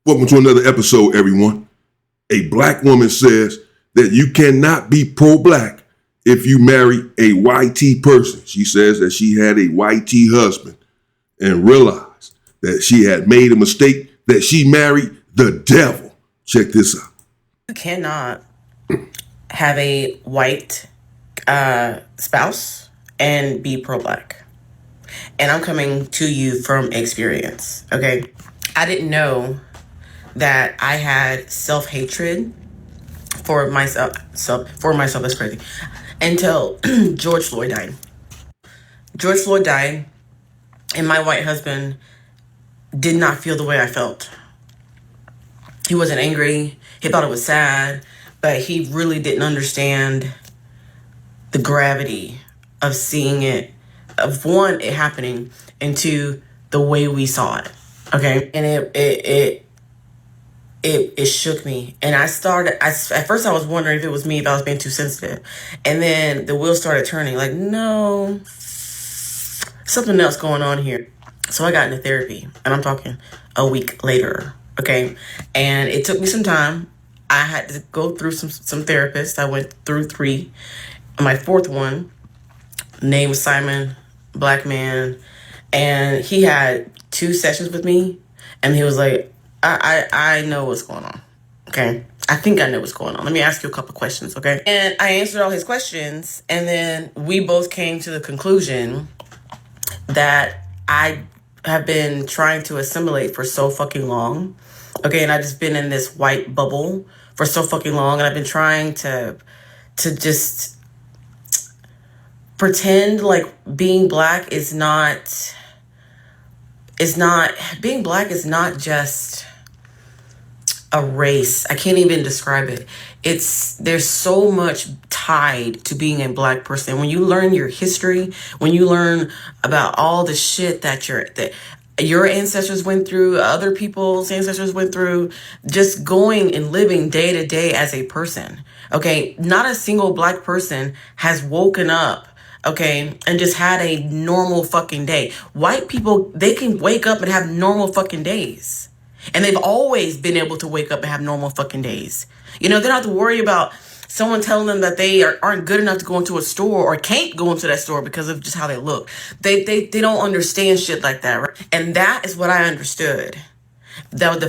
Welcome to another episode, everyone. A black woman says that you cannot be pro-black if you marry a YT person. She says that she had a YT husband and realized that she had made a mistake, that she married the devil. Check this out. You cannot have a white spouse and be pro-black. And I'm coming to you from experience, okay? I didn't know that I had self-hatred for myself. That's crazy. Until George Floyd died. George Floyd died, and my white husband did not feel the way I felt. He wasn't angry. He thought it was sad, but he really didn't understand the gravity of seeing it, of one, it happening, and two, the way we saw it. Okay, and it shook me. And at first I was wondering if it was me, if I was being too sensitive. And then the wheels started turning, like, no, something else going on here. So I got into therapy, and I'm talking a week later, okay? And it took me some time. I had to go through some therapists. I went through 3. My 4th one, name was Simon, black man. And he had 2 sessions with me, and he was like, I know what's going on, okay? I think I know what's going on. Let me ask you a couple questions, okay? And I answered all his questions, and then we both came to the conclusion that I have been trying to assimilate for so fucking long, okay? And I've just been in this white bubble for so fucking long, and I've been trying to just pretend like being black is not being black is not just a race. I can't even describe it. There's so much tied to being a black person. When you learn your history, when you learn about all the shit that your ancestors went through, other people's ancestors went through, just going and living day to day as a person. Okay, not a single black person has woken up, okay, and just had a normal fucking day. White people, they can wake up and have normal fucking days. And they've always been able to wake up and have normal fucking days. You know, they don't have to worry about someone telling them that they aren't good enough to go into a store or can't go into that store because of just how they look. They don't understand shit like that, right? And that is what I understood. That the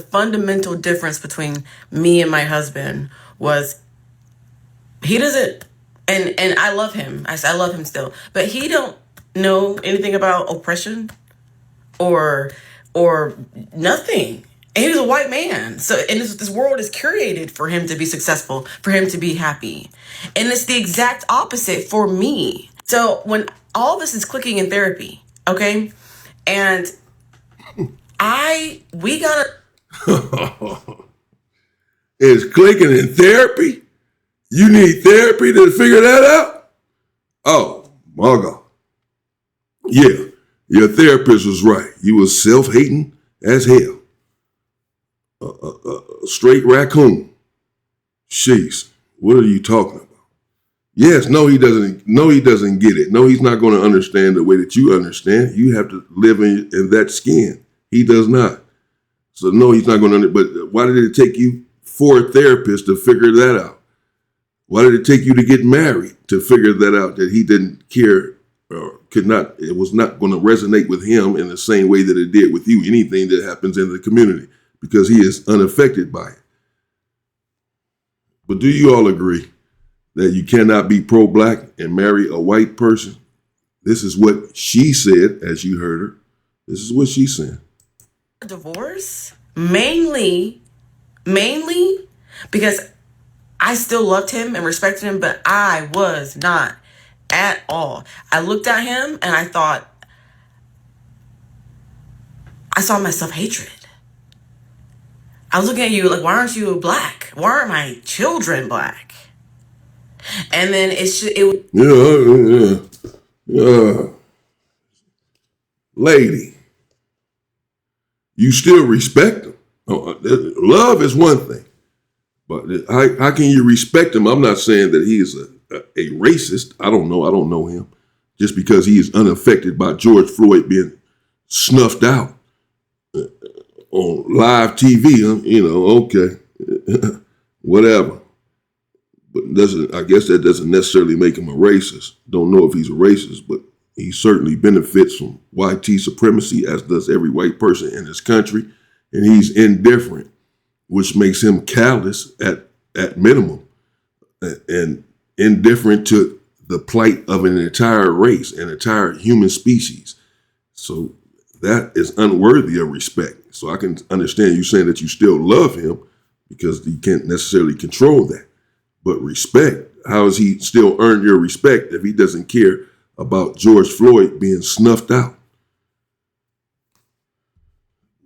fundamental difference between me and my husband was he doesn't, and I love him. I love him still, but he don't know anything about oppression or nothing. And he's a white man. So, and this world is curated for him to be successful, for him to be happy. And it's the exact opposite for me. So when all this is clicking in therapy, okay? And we gotta... It's clicking in therapy? You need therapy to figure that out? Oh, my God. Yeah. Your therapist was right. You was self-hating as hell. Straight raccoon. Sheesh. What are you talking about? Yes, no, he doesn't get it. No, he's not going to understand the way that you understand. You have to live in that skin. He does not. So no, he's not going to. But why did it take you 4 therapists to figure that out? Why did it take you to get married to figure that out, that he didn't care? It was not going to resonate with him in the same way that it did with you, anything that happens in the community, because he is unaffected by it. But do you all agree that you cannot be pro-black and marry a white person? This is what she said, as you heard her. This is what she said. Divorce, mainly because I still loved him and respected him, but I was not at all. I looked at him and I thought, I saw my self-hatred. I was looking at you like, why aren't you black? Why aren't my children black? And then lady, you still respect him. Love is one thing, but how can you respect him? I'm not saying that he is a racist. I don't know him. Just because he is unaffected by George Floyd being snuffed out on live TV, okay, whatever. But I guess that doesn't necessarily make him a racist. Don't know if he's a racist, but he certainly benefits from white supremacy, as does every white person in this country. And he's indifferent, which makes him callous at minimum, and indifferent to the plight of an entire race, an entire human species. So that is unworthy of respect. So I can understand you saying that you still love him because you can't necessarily control that. But respect, how has he still earned your respect if he doesn't care about George Floyd being snuffed out?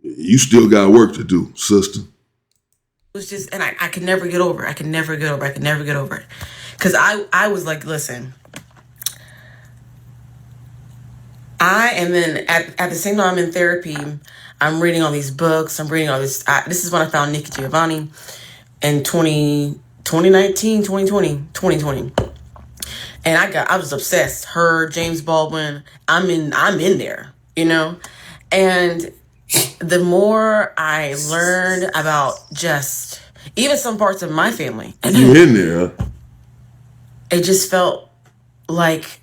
You still got work to do, sister. It was just, and I could never get over it. I could never get over it. Because I was like, listen, and then at the same time I'm in therapy, I'm reading all these books. I'm reading all this. This is when I found Nikki Giovanni in 2019, 2020. And I was obsessed. Her, James Baldwin, I'm in there, And the more I learned about just even some parts of my family. You in there, huh? It just felt like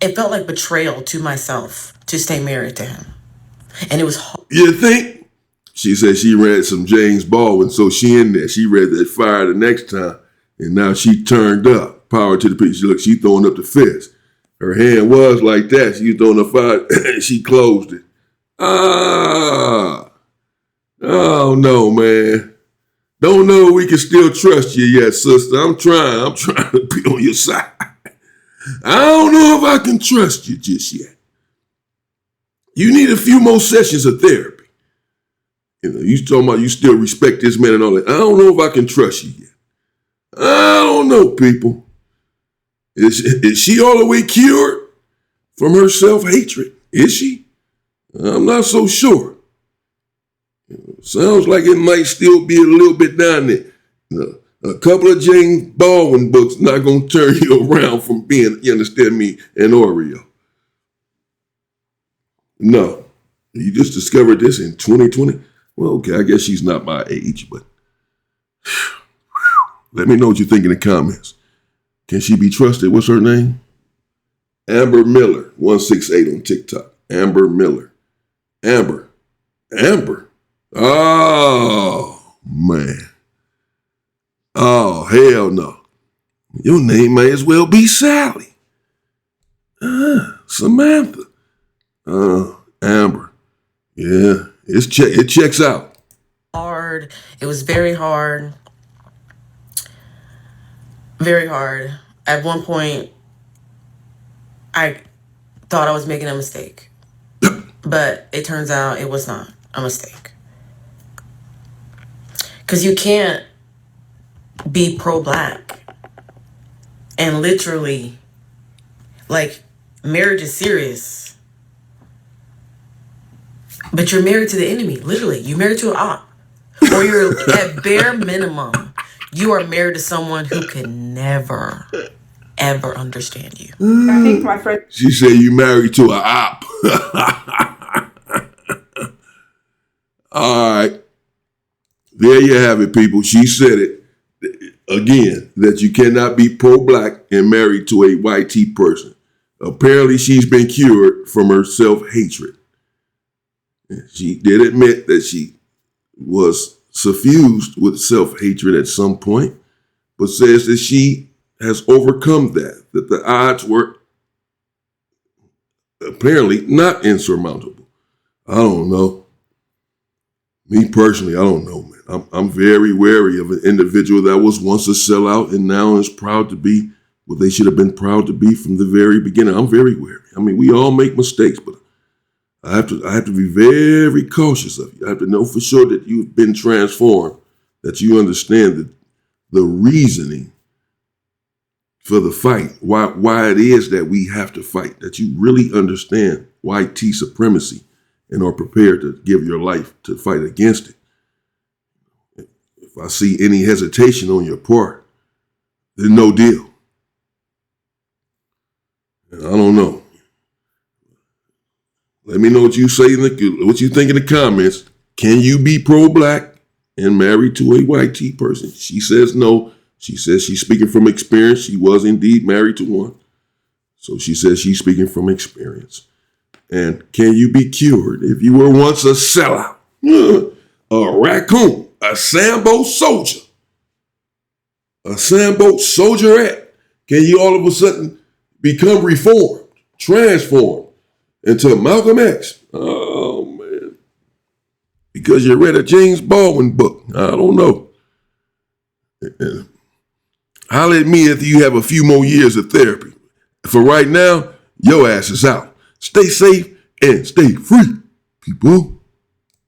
betrayal to myself to stay married to him. And it was hard. You think? She said she read some James Baldwin, so she in there. She read that Fire the next time, and now she turned up. Power to the people. Look, she throwing up the fist. Her hand was like that. She was throwing the fire. She closed it. Oh no, man. Don't know we can still trust you yet, sister. I'm trying to be on your side. I don't know if I can trust you just yet. You need a few more sessions of therapy. You talking about you still respect this man and all that. I don't know if I can trust you yet. I don't know, people. Is she all the way cured from her self-hatred? Is she? I'm not so sure. Sounds like it might still be a little bit down there. A couple of James Baldwin books not going to turn you around from being, you understand me, an Oreo. No. You just discovered this in 2020? Well, okay, I guess she's not my age, but let me know what you think in the comments. Can she be trusted? What's her name? Amber Miller, 168 on TikTok. Amber Miller. Amber. Oh, man. Oh, hell no. Your name may as well be Sally. Samantha. Amber. Yeah, it checks out. Hard. It was very hard. Very hard. At one point, I thought I was making a mistake. But it turns out it was not a mistake. Because you can't be pro-black and literally, marriage is serious. But you're married to the enemy, literally. You're married to an op. Or you're, at bare minimum, you are married to someone who can never, ever understand you. I think my friend... She said you married to an op. All right. There you have it, people. She said it again, that you cannot be pro-black and married to a white person. Apparently, she's been cured from her self-hatred. She did admit that she was suffused with self-hatred at some point, but says that she has overcome that the odds were apparently not insurmountable. I don't know. Me personally, I don't know, man. I'm very wary of an individual that was once a sellout and now is proud to be what they should have been proud to be from the very beginning. I'm very wary. I mean, we all make mistakes, but I have to be very cautious of you. I have to know for sure that you've been transformed, that you understand the reasoning for the fight, why it is that we have to fight, that you really understand white supremacy and are prepared to give your life to fight against it. If I see any hesitation on your part, then no deal. And I don't know. Let me know what you say, what you think in the comments. Can you be pro-black and married to a white tea person? She says no. She says she's speaking from experience. She was indeed married to one. So she says she's speaking from experience. And can you be cured if you were once a sellout, a raccoon, a Sambo soldier, a Sambo soldierette? Can you all of a sudden become reformed, transformed into Malcolm X? Oh, man. Because you read a James Baldwin book. I don't know. Holler at me if you have a few more years of therapy. For right now, your ass is out. Stay safe and stay free, people.